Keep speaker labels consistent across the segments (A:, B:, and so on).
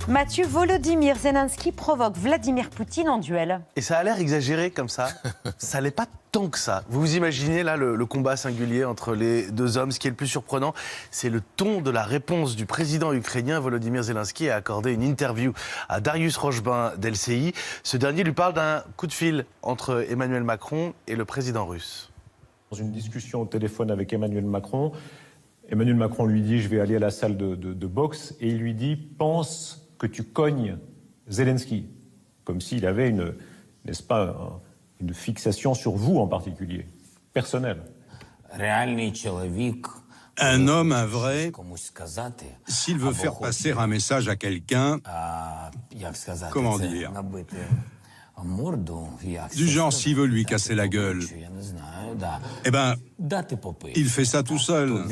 A: Mathieu, Volodymyr Zelensky provoque Vladimir Poutine en duel.
B: Et ça a l'air exagéré comme ça. Ça l'est pas tant que ça. Vous vous imaginez là le combat singulier entre les deux hommes. Ce qui est le plus surprenant, c'est le ton de la réponse du président ukrainien. Volodymyr Zelensky a accordé une interview à Darius Rochebin d'LCI. Ce dernier lui parle d'un coup de fil entre Emmanuel Macron et le président russe.
C: Dans une discussion au téléphone avec Emmanuel Macron lui dit « Je vais aller à la salle de boxe » et il lui dit « Pense que tu cognes Zelensky », comme s'il avait n'est-ce pas, une fixation sur vous en particulier, personnelle.
D: Un homme, un vrai, s'il veut faire passer un message à quelqu'un, comment dire, du genre s'il veut lui casser la gueule, eh ben, il fait ça tout seul,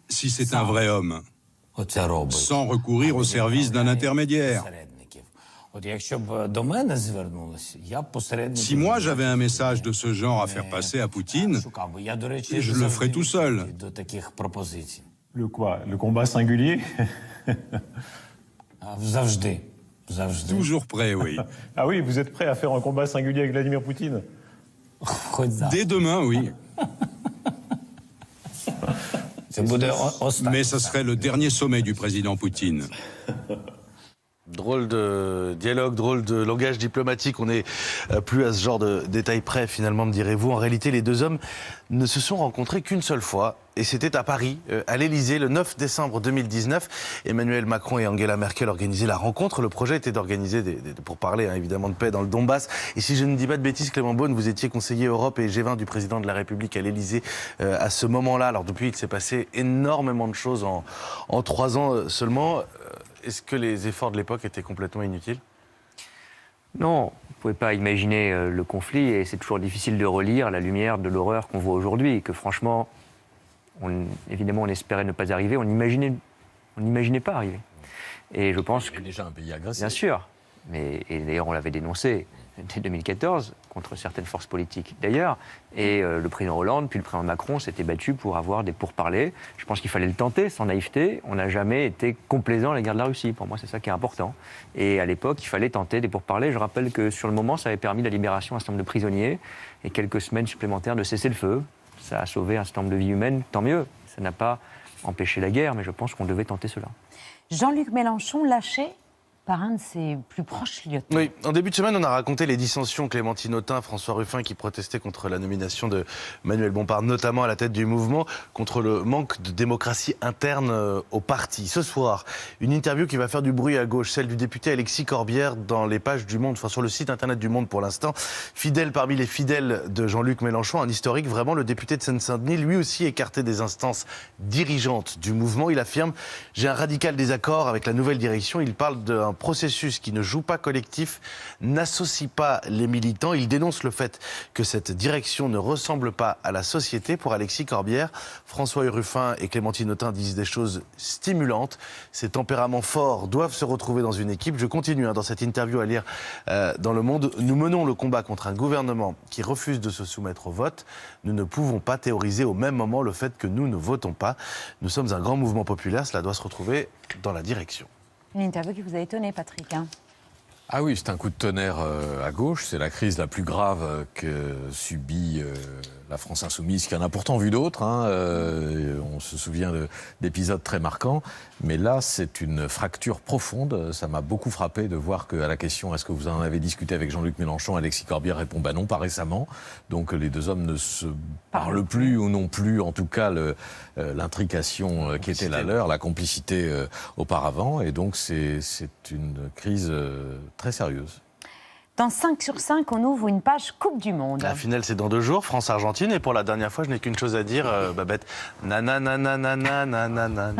D: si c'est un vrai homme, sans recourir au service d'un intermédiaire. Si moi j'avais un message de ce genre à faire passer à Poutine, je le ferais tout seul.
C: Le quoi? Le combat singulier?
D: Toujours prêt, oui.
C: Ah oui, vous êtes prêt à faire un combat singulier avec Vladimir Poutine?
D: Dès demain, oui. Mais ce serait le dernier sommet du président Poutine.
B: Drôle de dialogue, drôle de langage diplomatique. On n'est plus à ce genre de détails près, finalement, me direz-vous. En réalité, les deux hommes ne se sont rencontrés qu'une seule fois. Et c'était à Paris, à l'Élysée, le 9 décembre 2019. Emmanuel Macron et Angela Merkel organisaient la rencontre. Le projet était d'organiser pour parler évidemment de paix dans le Donbass. Et si je ne dis pas de bêtises, Clément Beaune, vous étiez conseiller Europe et G20 du président de la République à l'Élysée à ce moment-là. Alors depuis, il s'est passé énormément de choses en 3 ans seulement. Est-ce que les efforts de l'époque étaient complètement inutiles ?
E: Non, vous ne pouvez pas imaginer le conflit et c'est toujours difficile de relire à la lumière de l'horreur qu'on voit aujourd'hui et que franchement, évidemment, on espérait ne pas arriver, on n'imaginait pas arriver. Et je pense que...
F: déjà un pays agressé.
E: Bien sûr, et d'ailleurs on l'avait dénoncé dès 2014 contre certaines forces politiques d'ailleurs, et le président Hollande puis le président Macron s'étaient battus pour avoir des pourparlers. Je pense qu'il fallait le tenter sans naïveté. On n'a jamais été complaisant à l'égard de la Russie. Pour moi, c'est ça qui est important. Et à l'époque, il fallait tenter des pourparlers. Je rappelle que sur le moment, ça avait permis la libération d'un certain nombre de prisonniers et quelques semaines supplémentaires de cessez-le-feu. Ça a sauvé un certain nombre de vies humaines, tant mieux. Ça n'a pas empêché la guerre, mais je pense qu'on devait tenter cela.
A: Jean-Luc Mélenchon lâché par un de ses plus proches lieutenants.
B: Oui, en début de semaine, on a raconté les dissensions Clémentine Autain, François Ruffin qui protestaient contre la nomination de Manuel Bompard, notamment à la tête du mouvement, contre le manque de démocratie interne au parti. Ce soir, une interview qui va faire du bruit à gauche, celle du député Alexis Corbière dans les pages du Monde, enfin sur le site internet du Monde pour l'instant. Fidèle parmi les fidèles de Jean-Luc Mélenchon, un historique vraiment, le député de Seine-Saint-Denis, lui aussi écarté des instances dirigeantes du mouvement. Il affirme « J'ai un radical désaccord avec la nouvelle direction ». Il parle d'un processus qui ne joue pas collectif, n'associe pas les militants. Il dénonce le fait que cette direction ne ressemble pas à la société. Pour Alexis Corbière, François Ruffin et Clémentine Autain disent des choses stimulantes. Ces tempéraments forts doivent se retrouver dans une équipe. Je continue dans cette interview à lire dans Le Monde. Nous menons le combat contre un gouvernement qui refuse de se soumettre au vote. Nous ne pouvons pas théoriser au même moment le fait que nous ne votons pas. Nous sommes un grand mouvement populaire. Cela doit se retrouver dans la direction.
A: Une interview qui vous a étonné, Patrick.
F: Ah oui, c'est un coup de tonnerre à gauche. C'est la crise la plus grave que subit la France insoumise, qui en a pourtant vu d'autres. On se souvient d'épisodes très marquants. Mais là, c'est une fracture profonde. Ça m'a beaucoup frappé de voir qu'à la question « Est-ce que vous en avez discuté avec Jean-Luc Mélenchon ?» Alexis Corbière répond « Bah non, pas récemment ». Donc les deux hommes ne se parlent plus ou non plus, en tout cas, l'intrication qui était la leur, la complicité auparavant. Et donc c'est une crise très sérieuse.
A: Dans 5 sur 5, on ouvre une page Coupe du Monde.
B: La finale, c'est dans 2 jours, France-Argentine. Et pour la dernière fois, je n'ai qu'une chose à dire, Babette. Nanananananananana.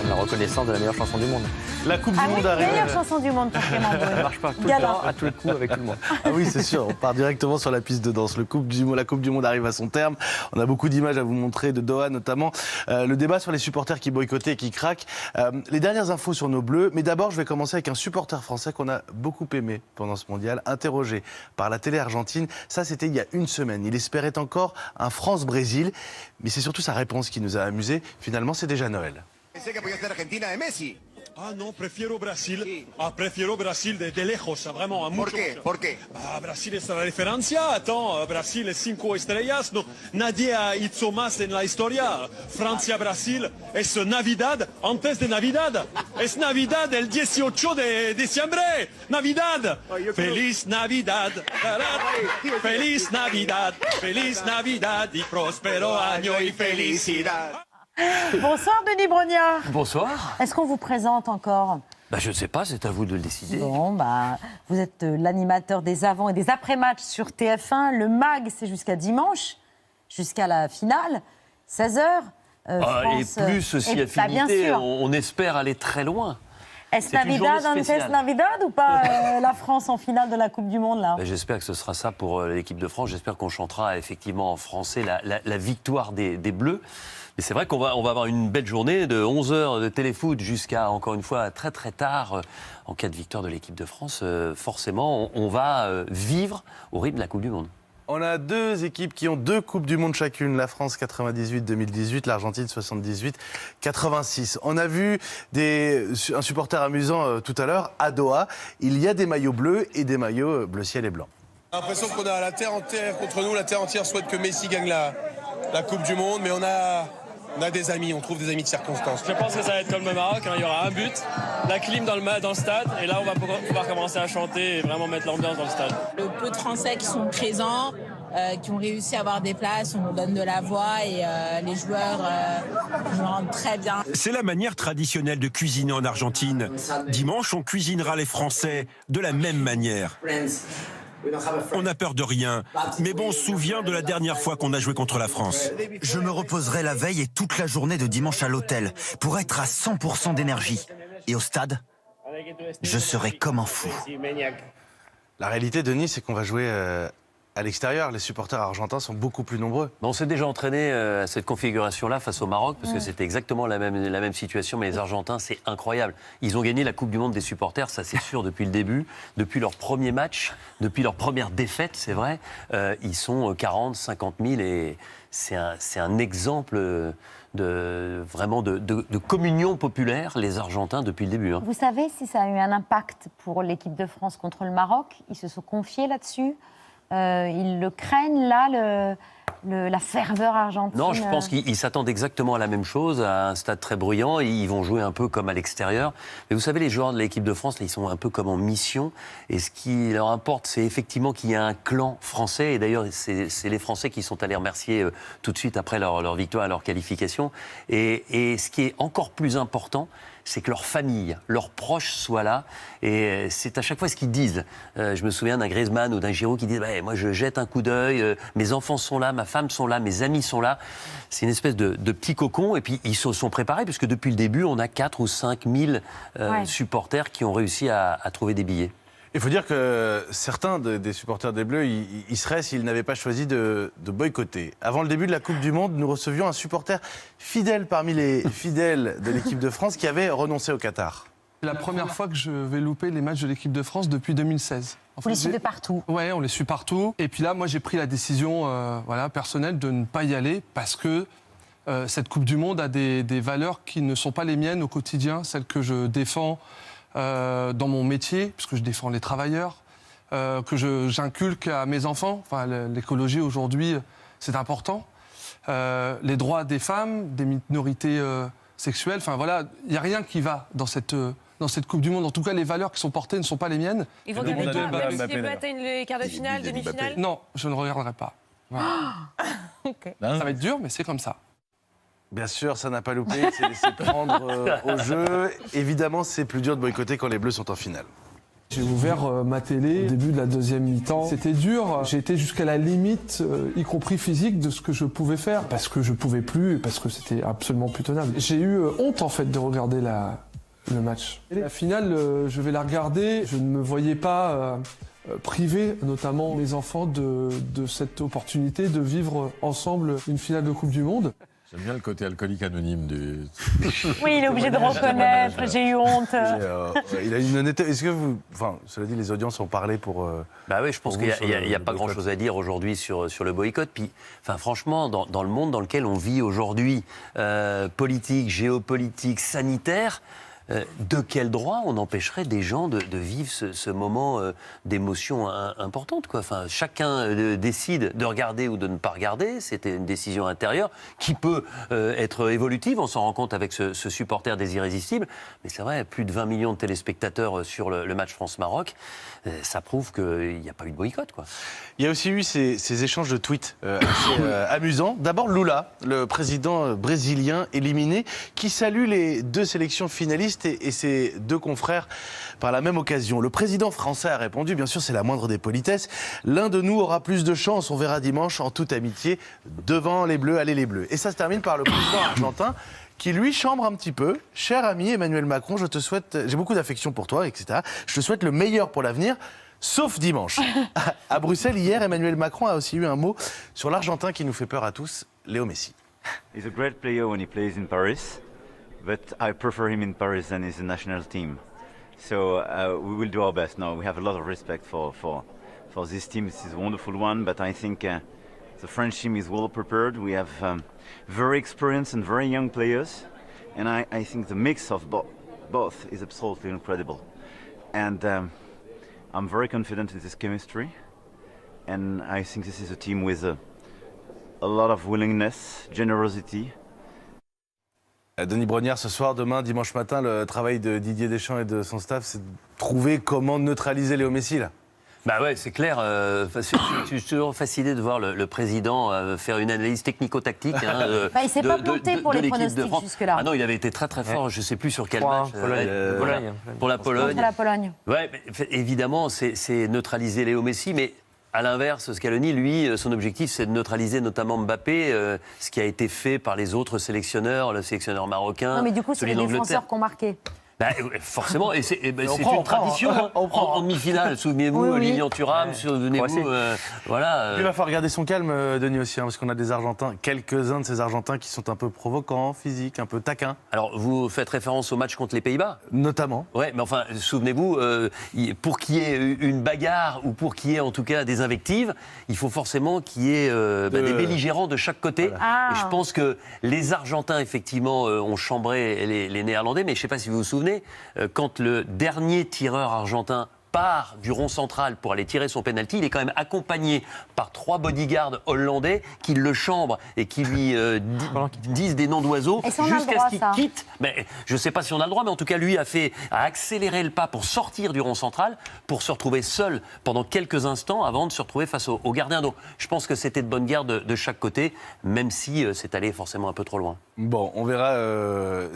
E: On la reconnaissance de la meilleure chanson du monde.
B: La Coupe du
A: Ah oui,
B: Monde arrive.
A: meilleure chanson du monde pour Clément Beaune.
E: Ça marche pas tout le
A: Galant.
E: temps, à tous les coups, avec tout le monde.
B: Ah oui, c'est sûr, on part directement sur la piste de danse. La Coupe du Monde arrive à son terme. On a beaucoup d'images à vous montrer, de Doha notamment. Le débat sur les supporters qui boycottaient et qui craquent. Les dernières infos sur nos Bleus. Mais d'abord, je vais commencer avec un supporter français qu'on a beaucoup aimé pendant ce mondial, interrogé par la télé argentine. Ça, c'était il y a une semaine. Il espérait encore un France-Brésil. Mais c'est surtout sa réponse qui nous a amusés. Finalement, c'est déjà Noël.
G: Ah non, prefiero Brasil. Sí. Ah, prefiero Brasil de lejos, vraiment, a mucho.
H: ¿Por qué?
G: Ah, Brasil es la referencia. Attends, Brasil es 5 estrellas. No, nadie ha hecho más en la historia. Francia-Brasil es Navidad antes de Navidad. Es Navidad el 18 de diciembre. Navidad. Feliz Navidad. Feliz Navidad. Feliz Navidad y próspero año y felicidad.
A: Bonsoir Denis Brognard.
E: Bonsoir.
A: Est-ce qu'on vous présente encore?
E: Je ne sais pas, c'est à vous de le décider.
A: Bon, vous êtes l'animateur des avant et des après-matchs sur TF1. Le MAG, c'est jusqu'à dimanche, jusqu'à la finale, 16h.
I: Et plus si affinité, on espère aller très loin.
A: Est-ce Navidad, antes Navidad ou pas la France en finale de la Coupe du Monde là?
I: J'espère que ce sera ça pour l'équipe de France. J'espère qu'on chantera effectivement en français la victoire des Bleus. Mais c'est vrai qu'on va avoir une belle journée de 11 heures de téléfoot jusqu'à, encore une fois, très très tard. En cas de victoire de l'équipe de France, forcément, on va vivre au rythme de la Coupe du Monde.
B: On a deux équipes qui ont 2 Coupes du Monde chacune. La France 98-2018, l'Argentine 78-86. On a vu un supporter amusant tout à l'heure à Doha. Il y a des maillots bleus et des maillots bleu ciel et blanc.
J: J'ai l'impression qu'on a la terre entière contre nous. La terre entière souhaite que Messi gagne la Coupe du Monde, mais on a des amis, on trouve des amis de circonstance.
K: Je pense que ça va être comme le Maroc, il y aura un but, la clim dans le stade, et là on va pouvoir commencer à chanter et vraiment mettre l'ambiance dans le stade.
L: Le peu de Français qui sont présents, qui ont réussi à avoir des places, on nous donne de la voix et les joueurs nous rendent très bien.
M: C'est la manière traditionnelle de cuisiner en Argentine. Dimanche, on cuisinera les Français de la même manière. On n'a peur de rien, mais bon, on se souvient de la dernière fois qu'on a joué contre la France.
N: Je me reposerai la veille et toute la journée de dimanche à l'hôtel pour être à 100% d'énergie. Et au stade, je serai comme un fou.
B: La réalité, Denis, c'est qu'on va jouer à l'extérieur. Les supporters argentins sont beaucoup plus nombreux.
I: On s'est déjà entraîné à cette configuration-là face au Maroc, parce que c'était exactement la même situation, mais les Argentins, c'est incroyable. Ils ont gagné la Coupe du Monde des supporters, ça c'est sûr, depuis le début, depuis leur premier match, depuis leur première défaite, c'est vrai. Ils sont 40, 50 000 et c'est un exemple de communion populaire, les Argentins, depuis le début.
A: Vous savez si ça a eu un impact pour l'équipe de France contre le Maroc? Ils se sont confiés là-dessus? Ils le craignent, là, la ferveur argentine?
I: Non, je pense qu'ils s'attendent exactement à la même chose, à un stade très bruyant, et ils vont jouer un peu comme à l'extérieur. Mais vous savez, les joueurs de l'équipe de France, là, ils sont un peu comme en mission, et ce qui leur importe, c'est effectivement qu'il y a un clan français, et d'ailleurs, c'est les Français qui sont allés remercier tout de suite après leur victoire, leur qualification. Et ce qui est encore plus important, c'est que leur famille, leurs proches soient là. Et c'est à chaque fois ce qu'ils disent. Je me souviens d'un Griezmann ou d'un Giroud qui disent moi je jette un coup d'œil, mes enfants sont là, ma femme sont là, mes amis sont là. C'est une espèce de petit cocon. Et puis ils se sont préparés, puisque depuis le début, on a 4 ou 5 000 supporters qui ont réussi à trouver des billets.
B: Il faut dire que certains des supporters des Bleus, ils seraient s'ils n'avaient pas choisi de boycotter. Avant le début de la Coupe du Monde, nous recevions un supporter fidèle parmi les fidèles de l'équipe de France qui avait renoncé au Qatar.
O: C'est la première fois que je vais louper les matchs de l'équipe de France depuis 2016.
A: Vous les suivez partout?
O: Oui, on les suit partout. Et puis là, moi, j'ai pris la décision personnelle de ne pas y aller parce que cette Coupe du Monde a des valeurs qui ne sont pas les miennes au quotidien, celles que je défends dans mon métier, puisque je défends les travailleurs, que j'inculque à mes enfants. Enfin, l'écologie aujourd'hui, c'est important. Les droits des femmes, des minorités sexuelles, enfin voilà, il n'y a rien qui va dans cette Coupe du Monde. En tout cas, les valeurs qui sont portées ne sont pas les miennes.
P: Ils vont gagner les Bleus atteignent les quarts de finale, demi-finale?
O: Non, je ne regarderai pas. Voilà.
P: Okay.
O: Ça va être dur, mais c'est comme ça.
B: Bien sûr, ça n'a pas loupé, c'est laissé prendre au jeu. Évidemment, c'est plus dur de boycotter quand les Bleus sont en finale.
O: J'ai ouvert ma télé au début de la deuxième mi-temps. C'était dur, j'ai été jusqu'à la limite, y compris physique, de ce que je pouvais faire. Parce que je pouvais plus, parce que c'était absolument plus tenable. J'ai eu honte en fait de regarder le match. Et la finale, je vais la regarder, je ne me voyais pas priver notamment mes enfants de cette opportunité de vivre ensemble une finale de Coupe du Monde.
F: J'aime bien le côté alcoolique anonyme du...
A: Oui, il est obligé de reconnaître, j'ai eu honte.
B: Il a une honnêteté. Est-ce que vous... Enfin, cela dit, les audiences ont parlé pour...
I: Bah oui, je pense qu'il n'y a pas grand-chose à dire aujourd'hui sur le boycott. Puis, enfin, franchement, dans le monde dans lequel on vit aujourd'hui, politique, géopolitique, sanitaire... de quel droit on empêcherait des gens de vivre ce moment d'émotion importante, quoi. Enfin, chacun décide de regarder ou de ne pas regarder. C'était une décision intérieure qui peut être évolutive. On s'en rend compte avec ce supporter des Irrésistibles. Mais c'est vrai, plus de 20 millions de téléspectateurs sur le match France-Maroc. Ça prouve qu'il n'y a pas eu de boycott, quoi.
B: Il y a aussi eu ces échanges de tweets assez amusants. D'abord Lula, le président brésilien éliminé, qui salue les deux sélections finalistes et ses deux confrères par la même occasion. Le président français a répondu, bien sûr c'est la moindre des politesses, l'un de nous aura plus de chance, on verra dimanche en toute amitié, devant les Bleus, allez les Bleus. Et ça se termine par le président argentin qui lui chambre un petit peu. Cher ami Emmanuel Macron, je te souhaite, j'ai beaucoup d'affection pour toi, etc. Je te souhaite le meilleur pour l'avenir, sauf dimanche. À Bruxelles, hier, Emmanuel Macron a aussi eu un mot sur l'Argentin qui nous fait peur à tous, Léo Messi.
H: He's a great player when he plays in Paris, but I prefer him in Paris than his national team. So we will do our best. No, we have a lot of respect for this team. This is a wonderful one, but I think the French team is well prepared. We have very experienced and very young players, and I think the mix of both is absolutely incredible. And I'm very confident in this chemistry, and I think this is a team with a lot of willingness, generosity.
B: Denis Brognard, ce soir, demain, dimanche matin, le travail de Didier Deschamps et de son staff, c'est de trouver comment neutraliser Léo Messi, là.
I: Bah ouais, c'est clair. Je suis toujours fasciné de voir le président faire une analyse technico-tactique.
A: Il ne s'est pas planté pour les pronostics jusque-là.
I: Ah non, il avait été très très fort. Je ne sais plus sur quel match. Pour la Pologne.
A: Contre la Pologne.
I: Ouais, évidemment, c'est neutraliser Léo Messi, mais à l'inverse, Scaloni, lui, son objectif, c'est de neutraliser notamment Mbappé, ce qui a été fait par les autres sélectionneurs, le sélectionneur marocain.
A: Non, mais du coup, c'est les défenseurs qui ont marqué.
I: Bah, forcément, et c'est une tradition en demi-finale. Souvenez-vous, Lilian Thuram, souvenez-vous, voilà.
B: Il va falloir garder son calme, Denis, aussi, hein, parce qu'on a des Argentins, quelques-uns de ces Argentins qui sont un peu provocants, physiques, un peu taquins.
I: Alors, vous faites référence au match contre les Pays-Bas ?
B: Notamment.
I: Ouais, mais enfin, souvenez-vous, pour qu'il y ait une bagarre ou pour qu'il y ait en tout cas des invectives, il faut forcément qu'il y ait des belligérants de chaque côté. Voilà. Et je pense que les Argentins, effectivement, ont chambré les Néerlandais, mais je ne sais pas si vous vous souvenez, quand le dernier tireur argentin part du rond central pour aller tirer son penalty, il est quand même accompagné par 3 bodyguards hollandais qui le chambrent et qui lui disent des noms d'oiseaux jusqu'à ce qu'il quitte. Mais, je ne sais pas si on a le droit, mais en tout cas, lui a accéléré le pas pour sortir du rond central, pour se retrouver seul pendant quelques instants avant de se retrouver face au gardien. Donc, je pense que c'était de bonne guerre de chaque côté, même si c'est allé forcément un peu trop loin.
B: Bon, on verra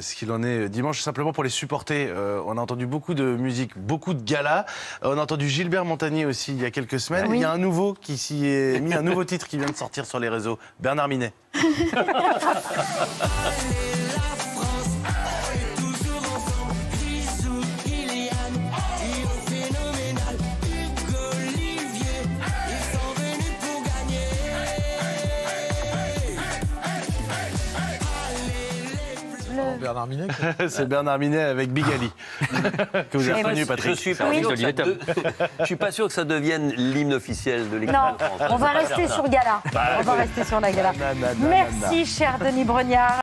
B: ce qu'il en est dimanche. Simplement pour les supporter, on a entendu beaucoup de musique, beaucoup de galas. On a entendu Gilbert Montagnier aussi il y a quelques semaines. Oui. Il y a un nouveau qui s'y est mis, un nouveau titre qui vient de sortir sur les réseaux. Bernard Minet.
F: Bernard Minet.
B: C'est Bernard Minet avec Big Ali. Que vous avez reconnu, Patrick.
I: Je suis pas sûr que ça devienne l'hymne officiel de l'équipe de France.
A: On va rester sur Gala. On va rester sur la Gala. Merci, cher Denis Brognard.